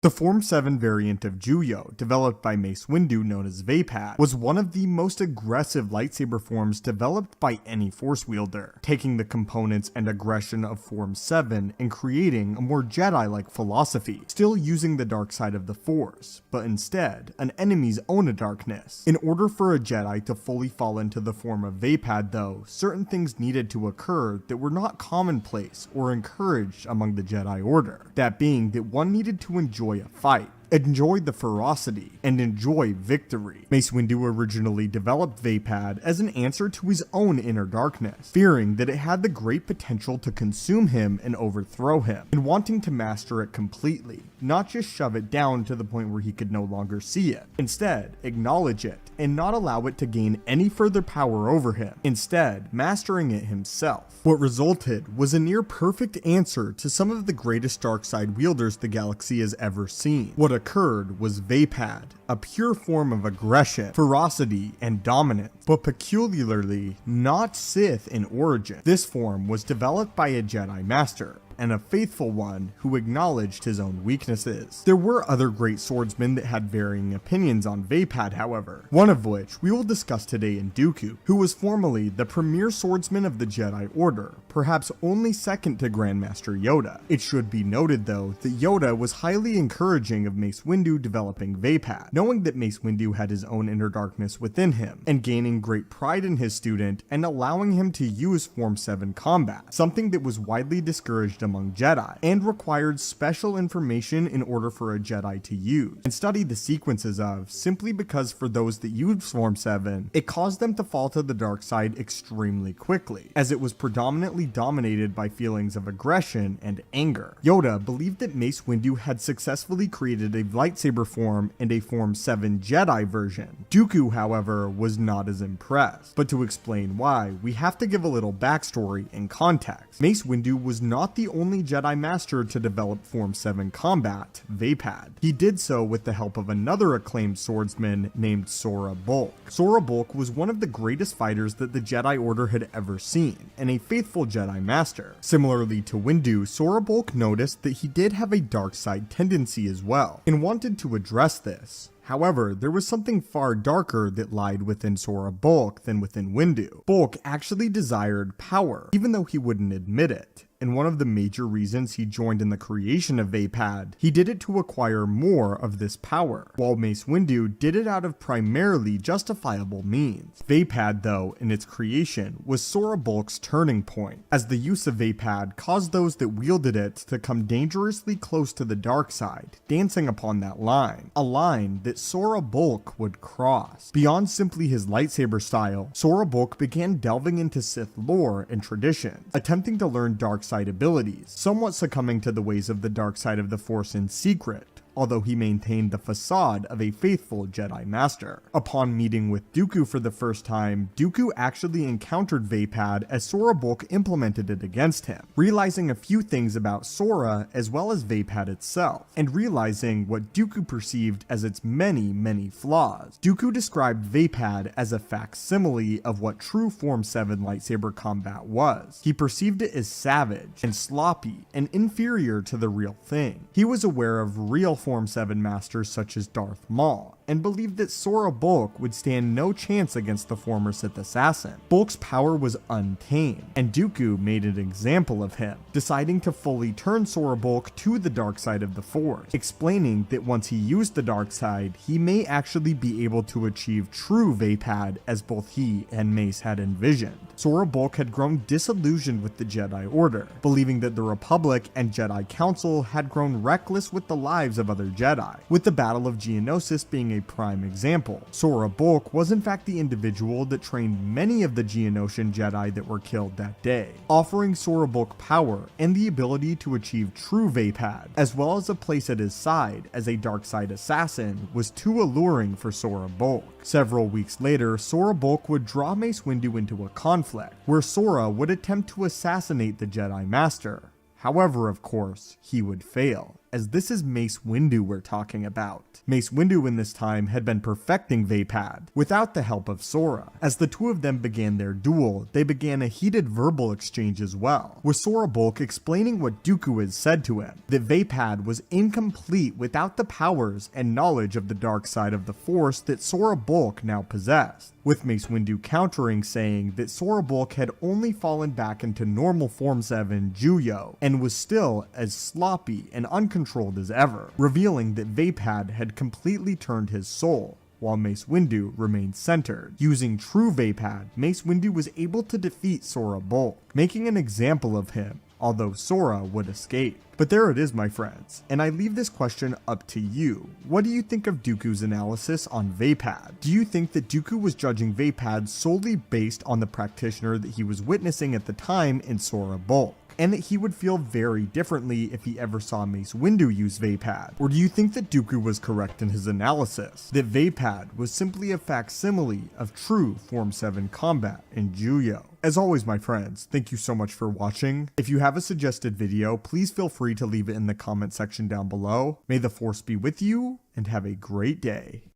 The Form 7 variant of Juyo, developed by Mace Windu known as Vaapad, was one of the most aggressive lightsaber forms developed by any Force wielder, taking the components and aggression of Form 7 and creating a more Jedi-like philosophy, still using the dark side of the Force, but instead, an enemy's own darkness. In order for a Jedi to fully fall into the form of Vaapad though, certain things needed to occur that were not commonplace or encouraged among the Jedi Order. That being that one needed to enjoy a fight, enjoy the ferocity, and enjoy victory. Mace Windu originally developed Vaapad as an answer to his own inner darkness, fearing that it had the great potential to consume him and overthrow him, and wanting to master it completely, not just shove it down to the point where he could no longer see it. Instead, acknowledge it, and not allow it to gain any further power over him, instead mastering it himself. What resulted was a near perfect answer to some of the greatest dark side wielders the galaxy has ever seen. What occurred was Vaapad, a pure form of aggression, ferocity, and dominance, but peculiarly not Sith in origin. This form was developed by a Jedi Master, and a faithful one who acknowledged his own weaknesses. There were other great swordsmen that had varying opinions on Vaapad, however, one of which we will discuss today in Dooku, who was formerly the premier swordsman of the Jedi Order, perhaps only second to Grandmaster Yoda. It should be noted though that Yoda was highly encouraging of Mace Windu developing Vaapad, knowing that Mace Windu had his own inner darkness within him, and gaining great pride in his student and allowing him to use Form 7 combat, something that was widely discouraged among Jedi, and required special information in order for a Jedi to use, and study the sequences of, simply because for those that used Form 7, it caused them to fall to the dark side extremely quickly, as it was predominantly dominated by feelings of aggression and anger. Yoda believed that Mace Windu had successfully created a lightsaber form and a Form 7 Jedi version. Dooku, however, was not as impressed, but to explain why, we have to give a little backstory and context. Mace Windu was not the only Jedi Master to develop Form 7 combat, Vaapad. He did so with the help of another acclaimed swordsman named Sora Bulk. Sora Bulk was one of the greatest fighters that the Jedi Order had ever seen, and a faithful Jedi Master. Similarly to Windu, Sora Bulk noticed that he did have a dark side tendency as well, and wanted to address this. However, there was something far darker that lied within Sora Bulk than within Windu. Bulk actually desired power, even though he wouldn't admit it. And one of the major reasons he joined in the creation of Vaapad, he did it to acquire more of this power, while Mace Windu did it out of primarily justifiable means. Vaapad, though, in its creation, was Sora Bulk's turning point, as the use of Vaapad caused those that wielded it to come dangerously close to the dark side, dancing upon that line, a line that Sora Bulk would cross. Beyond simply his lightsaber style, Sora Bulk began delving into Sith lore and traditions, attempting to learn dark side abilities, somewhat succumbing to the ways of the dark side of the Force in secret, although he maintained the facade of a faithful Jedi Master. Upon meeting with Dooku for the first time, Dooku actually encountered Vaapad as Sora Bulk implemented it against him, realizing a few things about Sora as well as Vaapad itself, and realizing what Dooku perceived as its many flaws. Dooku described Vaapad as a facsimile of what true Form 7 lightsaber combat was. He perceived it as savage and sloppy and inferior to the real thing. He was aware of real Form 7 masters such as Darth Maul, and believed that Sora Bulk would stand no chance against the former Sith assassin. Bulk's power was untamed, and Dooku made an example of him, deciding to fully turn Sora Bulk to the dark side of the Force, explaining that once he used the dark side, he may actually be able to achieve true Vaapad as both he and Mace had envisioned. Sora Bulk had grown disillusioned with the Jedi Order, believing that the Republic and Jedi Council had grown reckless with the lives of other Jedi, with the Battle of Geonosis being a prime example. Sora Bulk was in fact the individual that trained many of the Geonosian Jedi that were killed that day, offering Sora Bulk power and the ability to achieve true Vaapad, as well as a place at his side as a dark side assassin, was too alluring for Sora Bulk. Several weeks later, Sora Bulk would draw Mace Windu into a conflict, where Sora would attempt to assassinate the Jedi Master. However, of course, he would fail. as this is Mace Windu we're talking about. Mace Windu in this time had been perfecting Vaapad, without the help of Sora. As the two of them began their duel, they began a heated verbal exchange as well, with Sora Bulk explaining what Dooku had said to him, that Vaapad was incomplete without the powers and knowledge of the dark side of the Force that Sora Bulk now possessed, with Mace Windu countering saying that Sora Bulk had only fallen back into normal form 7 Juyo, and was still as sloppy and uncontrolled as ever, revealing that Vaapad had completely turned his soul, while Mace Windu remained centered. Using true Vaapad, Mace Windu was able to defeat Sora Bulk, making an example of him, although Sora would escape. But there it is, my friends, and I leave this question up to you. What do you think of Dooku's analysis on Vaapad? Do you think that Dooku was judging Vaapad solely based on the practitioner that he was witnessing at the time in Sora Bulk, and that he would feel very differently if he ever saw Mace Windu use Vaapad? Or do you think that Dooku was correct in his analysis, that Vaapad was simply a facsimile of true Form 7 combat in Juyo? As always, my friends, thank you so much for watching. If you have a suggested video, please feel free to leave it in the comment section down below. May the Force be with you, and have a great day.